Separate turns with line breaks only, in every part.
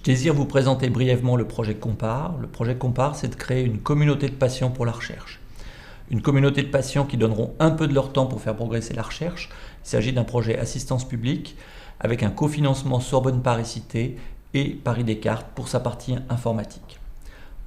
désire vous présenter brièvement le projet Compare. Le projet Compare, c'est de créer une communauté de passion pour la recherche. Une communauté de patients qui donneront un peu de leur temps pour faire progresser la recherche. Il s'agit d'un projet assistance publique avec un cofinancement Sorbonne Paris-Cité et Paris Descartes pour sa partie informatique.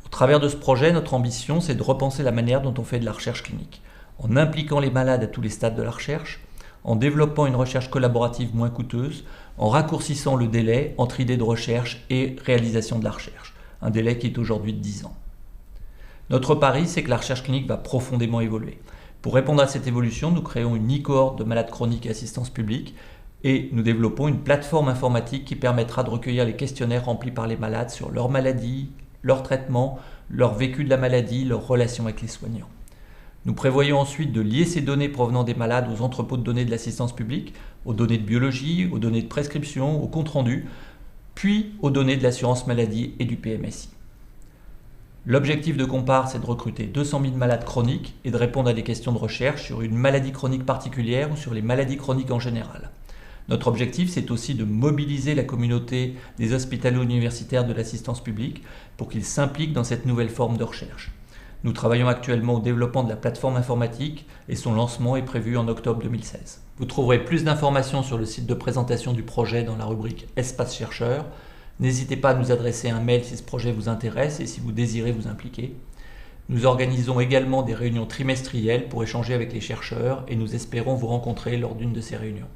Au travers de ce projet, notre ambition, c'est de repenser la manière dont on fait de la recherche clinique, en impliquant les malades à tous les stades de la recherche, en développant une recherche collaborative moins coûteuse, en raccourcissant le délai entre idée de recherche et réalisation de la recherche, un délai qui est aujourd'hui de 10 ans. Notre pari, c'est que la recherche clinique va profondément évoluer. Pour répondre à cette évolution, nous créons une e-cohorte de malades chroniques et assistance publique et nous développons une plateforme informatique qui permettra de recueillir les questionnaires remplis par les malades sur leur maladie, leur traitement, leur vécu de la maladie, leur relation avec les soignants. Nous prévoyons ensuite de lier ces données provenant des malades aux entrepôts de données de l'assistance publique, aux données de biologie, aux données de prescription, aux comptes rendus, puis aux données de l'assurance maladie et du PMSI. L'objectif de Compare, c'est de recruter 200 000 malades chroniques et de répondre à des questions de recherche sur une maladie chronique particulière ou sur les maladies chroniques en général. Notre objectif, c'est aussi de mobiliser la communauté des hospitalo-universitaires de l'assistance publique pour qu'ils s'impliquent dans cette nouvelle forme de recherche. Nous travaillons actuellement au développement de la plateforme informatique et son lancement est prévu en octobre 2016. Vous trouverez plus d'informations sur le site de présentation du projet dans la rubrique Espace chercheur. N'hésitez pas à nous adresser un mail si ce projet vous intéresse et si vous désirez vous impliquer. Nous organisons également des réunions trimestrielles pour échanger avec les chercheurs et nous espérons vous rencontrer lors d'une de ces réunions.